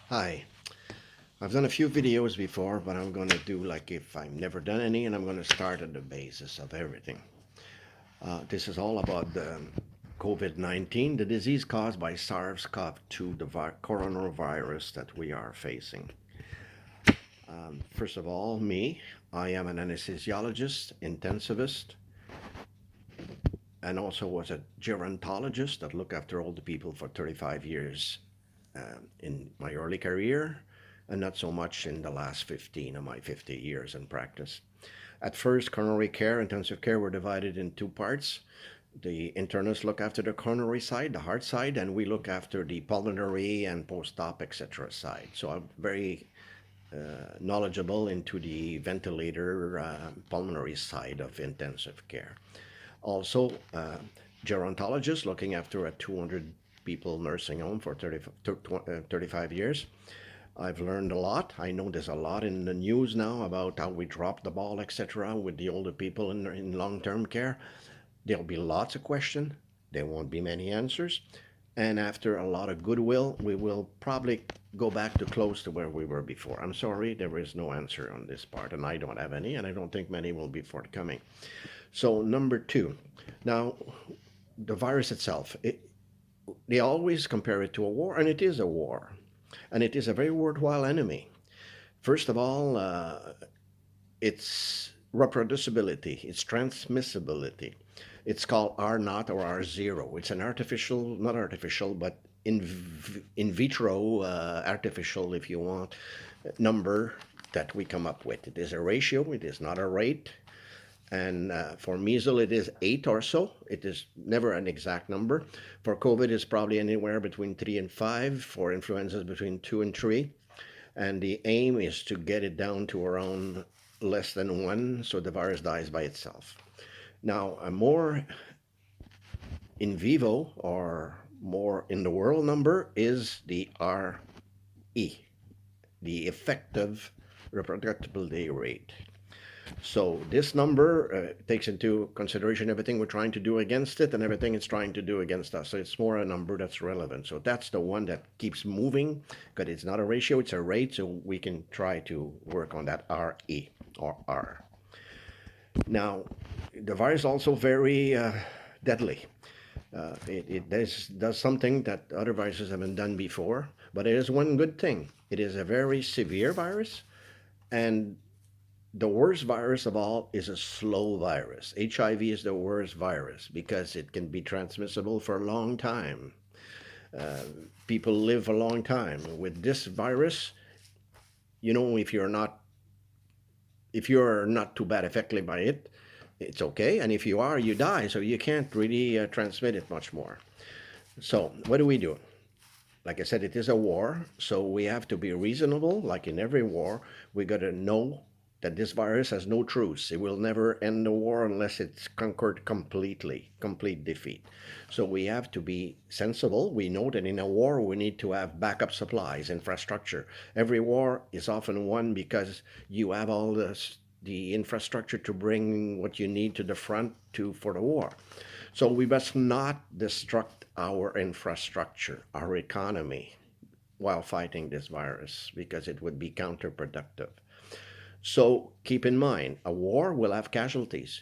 Hi, I've done a few videos before, but I'm going to do like if I've never done any, and I'm going to start at the basis of everything. This is all about the COVID-19, the disease caused by SARS-CoV-2, the coronavirus that we are facing. First of all, I am an anesthesiologist, intensivist, and also was a gerontologist that looked after older people for 35 years in my early career, and not so much in the last 15 of my 50 years in practice. At first, coronary care, intensive care were divided in two parts. The internists look after the coronary side, the heart side, and we look after the pulmonary and post-op, etc. side. So I'm very knowledgeable into the ventilator pulmonary side of intensive care. Also, gerontologist looking after a 200 people nursing home for 35 years. I've learned a lot. I know there's a lot in the news now about how we drop the ball, etc., with the older people in long-term care. There'll be lots of questions. There won't be many answers. And after a lot of goodwill, we will probably go back to close to where we were before. I'm sorry, there is no answer on this part, and I don't have any, and I don't think many will be forthcoming. So, number two. Now, the virus itself, they always compare it to a war, and it is a war. And it is a very worthwhile enemy. First of all, its reproducibility, its transmissibility. It's called R naught or R zero. It's an artificial, not artificial, but in vitro, artificial, if you want, number that we come up with. It is a ratio, it is not a rate. And for measles, it is 8 or so. It is never an exact number. For COVID, it's probably anywhere between 3 and 5. For influenza, between 2 and 3. And the aim is to get it down to around less than 1, so the virus dies by itself. Now, a more in vivo or more in the world number is the RE, the effective reproducibility rate. So this number takes into consideration everything we're trying to do against it and everything it's trying to do against us. So it's more a number that's relevant. So that's the one that keeps moving, because it's not a ratio, it's a rate. So we can try to work on that RE or R. Now, the virus is also very deadly. It does something that other viruses haven't done before, but it is one good thing. It is a very severe virus, and the worst virus of all is a slow virus. HIV is the worst virus because it can be transmissible for a long time. Uh, People live a long time. With this virus, if you're not too bad affected by it, it's okay. And if you are, you die. So you can't really transmit it much more. So what do we do? Like I said, it is a war, so we have to be reasonable. Like in every war, we got to know that this virus has no truce. It will never end the war unless it's conquered completely, complete defeat. So we have to be sensible. We know that in a war, we need to have backup supplies, infrastructure. Every war is often won because you have all the infrastructure to bring what you need to the front for the war. So we must not destruct our infrastructure, our economy, while fighting this virus because it would be counterproductive. So keep in mind, a war will have casualties.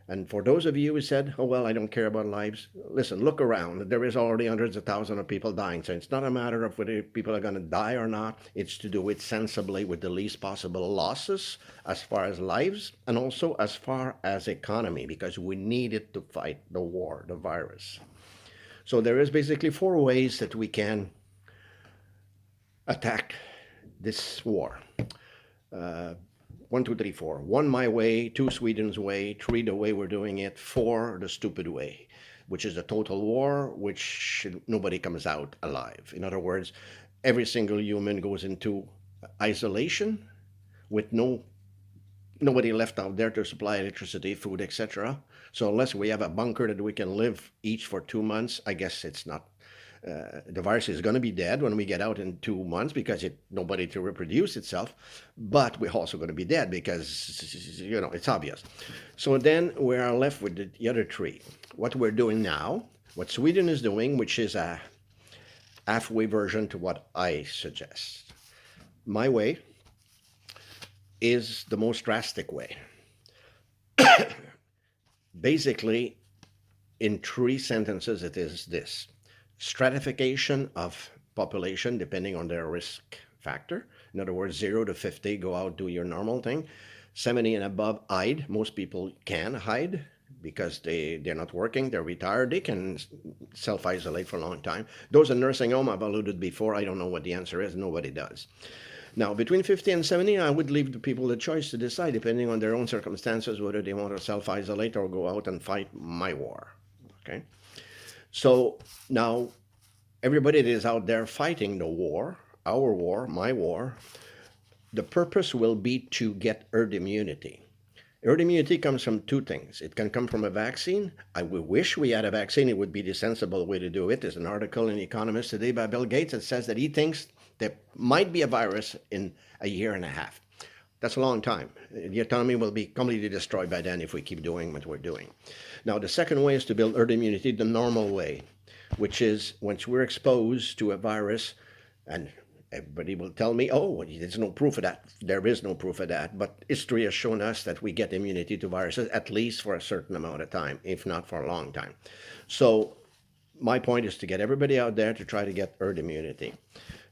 And for those of you who said, oh, well, I don't care about lives, listen, look around. There is already hundreds of thousands of people dying. So it's not a matter of whether people are going to die or not. It's to do it sensibly with the least possible losses as far as lives and also as far as economy, because we need it to fight the war, the virus. So there is basically four ways that we can attack this war. Uh, One, two, three, four. One, my way. Two, Sweden's way. Three, the way we're doing it. Four, the stupid way, which is a total war, which nobody comes out alive. In other words, every single human goes into isolation with nobody left out there to supply electricity, food, etc. So unless we have a bunker that we can live each for 2 months, I guess it's not. The virus is going to be dead when we get out in 2 months because nobody to reproduce itself, but we're also going to be dead because it's obvious. So then we are left with the other three. What we're doing now, what Sweden is doing, which is halfway version to what I suggest. My way is the most drastic way. Basically, in three sentences, it is this: stratification of population depending on their risk factor. In other words, 0 to 50, go out, do your normal thing. 70 and above, hide. Most people can hide because they're not working, they're retired, they can self isolate for a long time. Those in nursing home, I've alluded before, I don't know what the answer is, nobody does. Now, between 50 and 70, I would leave the people the choice to decide, depending on their own circumstances, whether they want to self isolate or go out and fight my war. Okay? So now, everybody that is out there fighting the war, our war, my war, the purpose will be to get herd immunity. Herd immunity comes from two things. It can come from a vaccine. I would wish we had a vaccine. It would be the sensible way to do it. There's an article in The Economist today by Bill Gates that says that he thinks there might be a virus in a year and a half. That's a long time. The economy will be completely destroyed by then if we keep doing what we're doing. Now, the second way is to build herd immunity the normal way, which is once we're exposed to a virus, and everybody will tell me, oh, there's no proof of that. There is no proof of that. But history has shown us that we get immunity to viruses at least for a certain amount of time, if not for a long time. So my point is to get everybody out there to try to get herd immunity.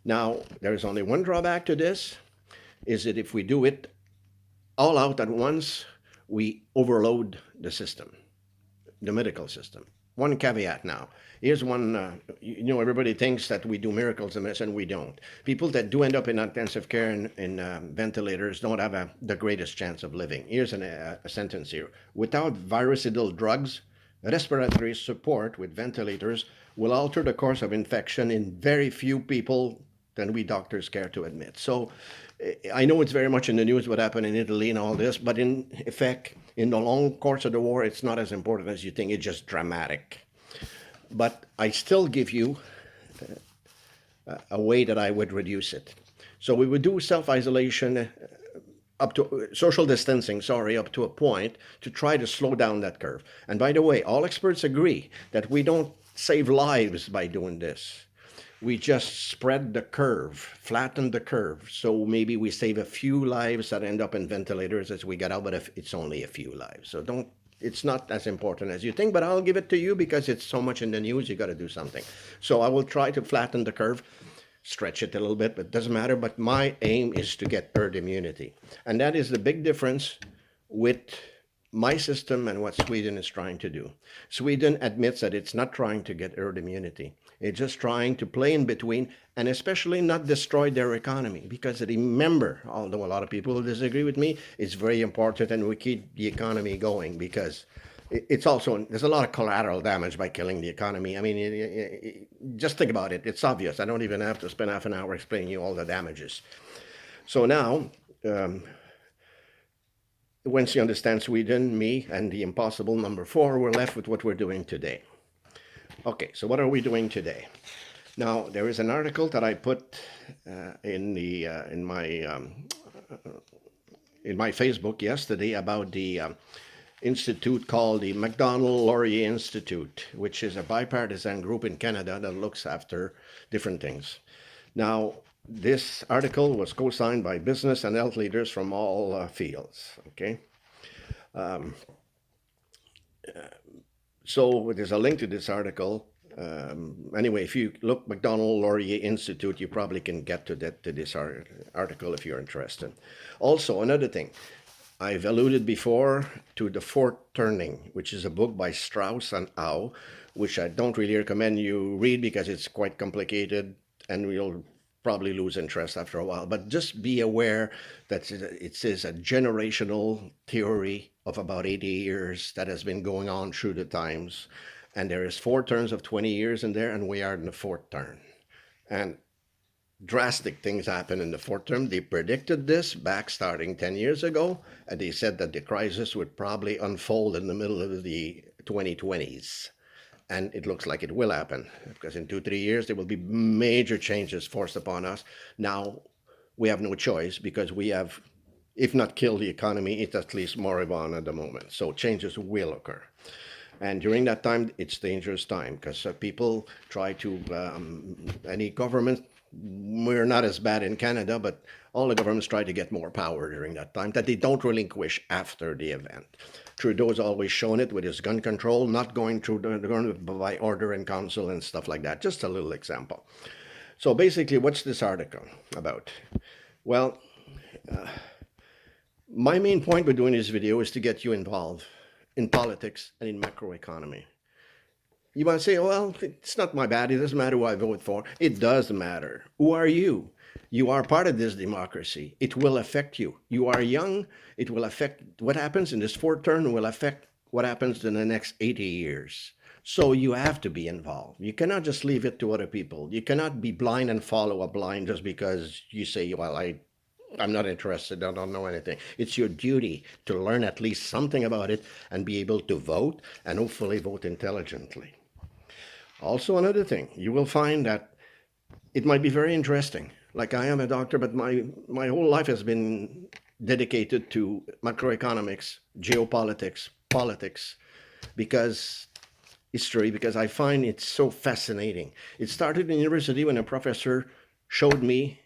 Now, there's only one drawback to this, is that if we do it all out at once, we overload the system, the medical system. One caveat now. Here's one, everybody thinks that we do miracles in medicine. We don't. People that do end up in intensive care in ventilators don't have the greatest chance of living. Here's a sentence here. Without virucidal drugs, respiratory support with ventilators will alter the course of infection in very few people than we doctors care to admit. So I know it's very much in the news what happened in Italy and all this, but in effect, in the long course of the war, it's not as important as you think. It's just dramatic. But I still give you a way that I would reduce it. So we would do self-isolation up to social distancing, up to a point to try to slow down that curve. And by the way, all experts agree that we don't save lives by doing this. We just spread the curve, flatten the curve. So maybe we save a few lives that end up in ventilators as we get out, but if it's only a few lives. So it's not as important as you think, but I'll give it to you because it's so much in the news, you got to do something. So I will try to flatten the curve, stretch it a little bit, but it doesn't matter. But my aim is to get herd immunity. And that is the big difference with my system and what Sweden is trying to do. Sweden admits that it's not trying to get herd immunity. It's just trying to play in between and especially not destroy their economy. Because remember, although a lot of people will disagree with me, it's very important and we keep the economy going because it's also, there's a lot of collateral damage by killing the economy. I mean, just think about it. It's obvious. I don't even have to spend half an hour explaining you all the damages. So now, once you understand Sweden, me, and the impossible number 4, we're left with what we're doing today. Okay, so what are we doing today? Now, there is an article that I put in my Facebook yesterday about the institute called the MacDonald-Laurier Institute, which is a bipartisan group in Canada that looks after different things. Now, this article was co-signed by business and health leaders from all fields, okay? So there's a link to this article. Anyway, if you look MacDonald-Laurier Institute, you probably can get to this article if you're interested. Also, another thing, I've alluded before to The Fourth Turning, which is a book by Strauss and Howe, which I don't really recommend you read because it's quite complicated and you'll probably lose interest after a while. But just be aware that it is a generational theory of about 80 years that has been going on through the times. And there is 4 turns of 20 years in there, and we are in the 4th turn. And drastic things happen in the 4th term. They predicted this back starting 10 years ago, and they said that the crisis would probably unfold in the middle of the 2020s. And it looks like it will happen because in 2-3 years, there will be major changes forced upon us. Now, we have no choice because we have, if not killed the economy, it's at least moribund at the moment. So changes will occur. And during that time, it's dangerous time because people try to, any government, we're not as bad in Canada, but all the governments try to get more power during that time that they don't relinquish after the event. Trudeau's always shown it with his gun control, not going through going by order in council and stuff like that. Just a little example. So basically, what's this article about? Well, my main point with doing this video is to get you involved in politics and in macroeconomy. You might say, well, it's not my bad. It doesn't matter who I vote for. It does matter. Who are you? You are part of this democracy. It will affect you. You are young. It will affect what happens in this fourth term will affect what happens in the next 80 years. So you have to be involved. You cannot just leave it to other people. You cannot be blind and follow a blind just because you say, well, I'm not interested. I don't know anything. It's your duty to learn at least something about it and be able to vote and hopefully vote intelligently. Also, another thing, you will find that it might be very interesting. Like I am a doctor, but my whole life has been dedicated to macroeconomics, geopolitics, politics, because history, because I find it so fascinating. It started in university when a professor showed me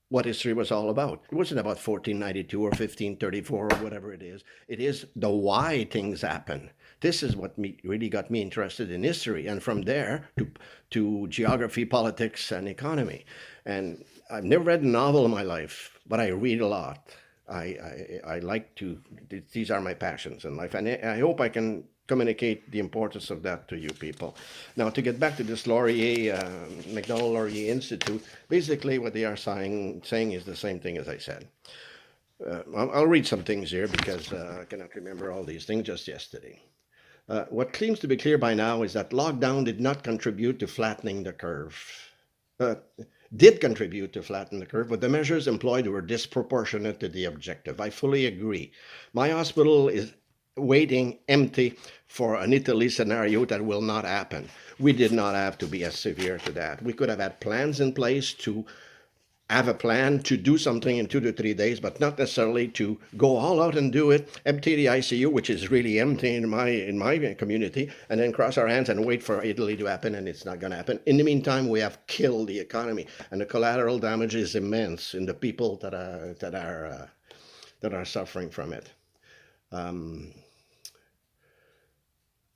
what history was all about. It wasn't about 1492 or 1534 or whatever it is. It is the why things happen. This is what really got me interested in history, and from there to geography, politics, and economy. And I've never read a novel in my life, but I read a lot. I like to. These are my passions in life, and I hope I can communicate the importance of that to you people. Now, to get back to this McDonald Laurier Institute, basically what they are saying is the same thing as I said. I'll read some things here because I cannot remember all these things just yesterday. What seems to be clear by now is that lockdown did not contribute to flattening the curve. Did contribute to flatten the curve, but the measures employed were disproportionate to the objective. I fully agree. My hospital is waiting empty for an Italy scenario that will not happen. We did not have to be as severe to that. We could have had plans in place to have a plan to do something in 2 to 3 days, but not necessarily to go all out and do it, empty the ICU, which is really empty in my community, and then cross our hands and wait for Italy to happen, and it's not going to happen. In the meantime, we have killed the economy, and the collateral damage is immense in the people that are suffering from it.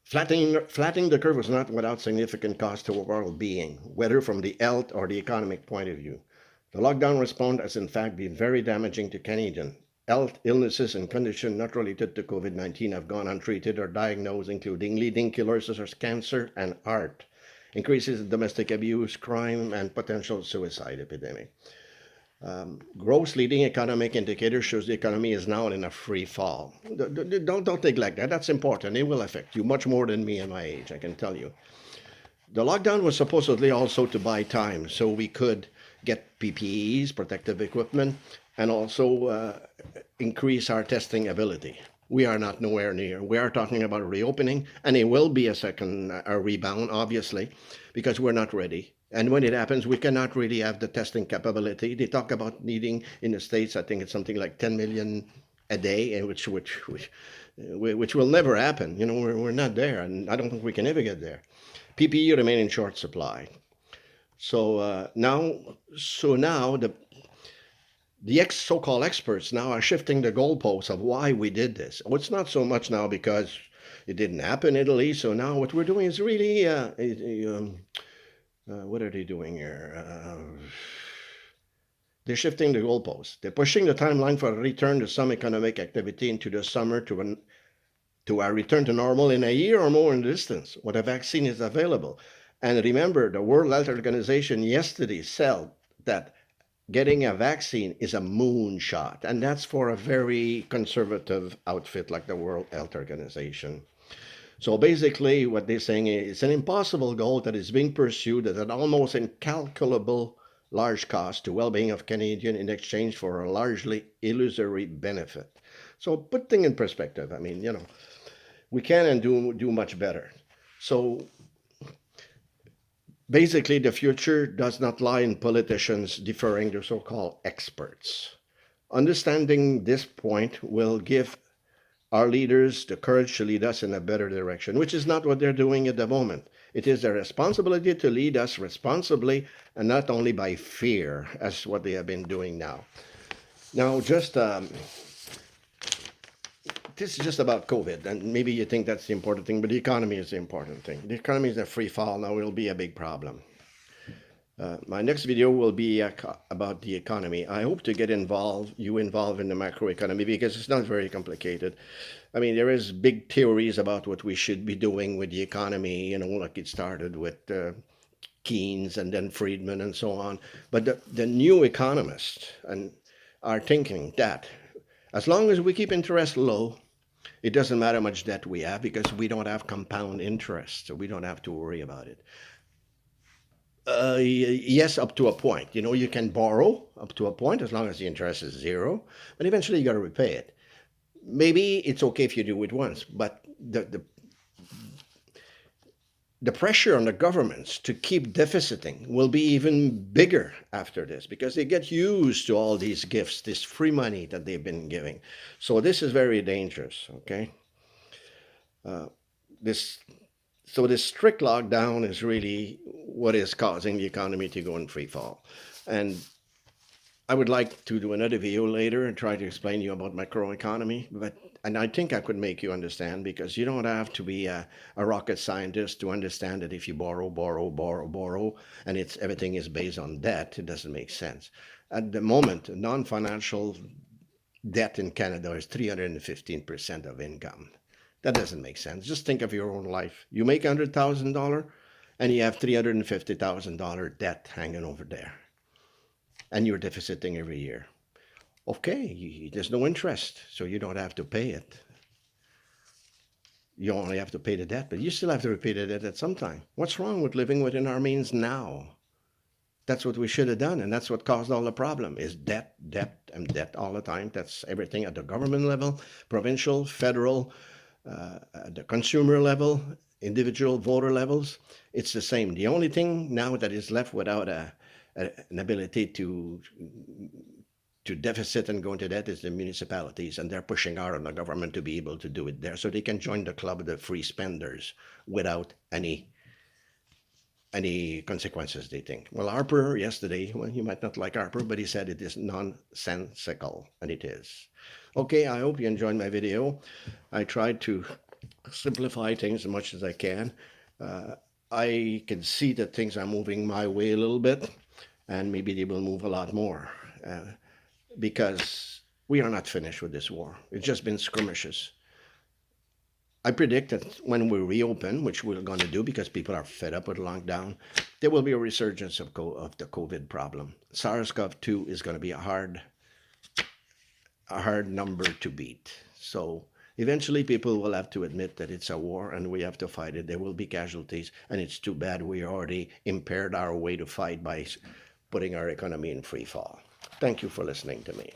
Flattening the curve was not without significant cost to overall being, whether from the health or the economic point of view. The lockdown response has in fact been very damaging to Canadians. Health, illnesses, and conditions not related to COVID-19 have gone untreated or diagnosed, including leading killers such as cancer and heart, increases in domestic abuse, crime, and potential suicide epidemic. Gross leading economic indicator shows the economy is now in a free fall. Don't think like that. That's important. It will affect you much more than me and my age, I can tell you. The lockdown was supposedly also to buy time so we could get PPEs, protective equipment, and also increase our testing ability. We are not nowhere near. We are talking about reopening, and it will be a rebound, obviously, because we're not ready. And when it happens, we cannot really have the testing capability. They talk about needing in the States, I think it's something like 10 million a day, and which will never happen. You know, we're not there, and I don't think we can ever get there. PPE remain in short supply. So now the so-called experts now are shifting the goalposts of why we did this. Oh, it's not so much now because it didn't happen in Italy. So now what we're doing is really, what are they doing here? They're shifting the goalposts. They're pushing the timeline for a return to some economic activity into the summer to our return to normal in a year or more in distance when a vaccine is available. And remember, the World Health Organization yesterday said that getting a vaccine is a moonshot, and that's for a very conservative outfit like the World Health Organization. So basically, what they're saying is it's an impossible goal that is being pursued at an almost incalculable large cost to well-being of Canadians in exchange for a largely illusory benefit. So put things in perspective. I mean, you know, we can and do much better. So basically, the future does not lie in politicians deferring to so-called experts. Understanding this point will give our leaders the courage to lead us in a better direction, which is not what they're doing at the moment. It is their responsibility to lead us responsibly and not only by fear, as what they have been doing now. Now, just this is just about COVID, and maybe you think that's the important thing, but the economy is the important thing. The economy is a free fall now; it'll be a big problem. My next video will be about the economy. I hope to get you involved in the macroeconomy because it's not very complicated. I mean, there is big theories about what we should be doing with the economy, like it started with Keynes and then Friedman and so on. But the new economists are thinking that as long as we keep interest low, it doesn't matter how much debt we have because we don't have compound interest, so we don't have to worry about it. Yes, up to a point. You can borrow up to a point as long as the interest is zero, but eventually you got to repay it. Maybe it's okay if you do it once, but the pressure on the governments to keep deficiting will be even bigger after this because they get used to all these gifts, this free money that they've been giving. So this is very dangerous. Okay, this so this strict lockdown is really what is causing the economy to go in free fall. And I would like to do another video later and try to explain to you about macroeconomy, and I think I could make you understand because you don't have to be a rocket scientist to understand that if you borrow, and everything is based on debt, it doesn't make sense. At the moment, non-financial debt in Canada is 315% of income. That doesn't make sense. Just think of your own life. You make $100,000 and you have $350,000 debt hanging over there, and you're deficiting every year. Okay, there's no interest, so you don't have to pay it. You only have to pay the debt, but you still have to repay the debt at some time. What's wrong with living within our means now? That's what we should have done, and that's what caused all the problem, is debt, debt, and debt all the time. That's everything at the government level, provincial, federal, at the consumer level, individual voter levels. It's the same. The only thing now that is left without an ability to deficit and go into debt is the municipalities, and they're pushing hard on the government to be able to do it there so they can join the club of the free spenders without any consequences, they think. Well, Harper yesterday, well, you might not like Harper, but he said it is nonsensical, and it is. Okay, I hope you enjoyed my video. I tried to simplify things as much as I can. I can see that things are moving my way a little bit, and maybe they will move a lot more, because we are not finished with this war. It's just been skirmishes. I predict that when we reopen, which we're going to do because people are fed up with lockdown, there will be a resurgence of the COVID problem. SARS-CoV-2 is going to be a hard number to beat. So eventually people will have to admit that it's a war and we have to fight it. There will be casualties, and it's too bad we already impaired our way to fight by putting our economy in free fall. Thank you for listening to me.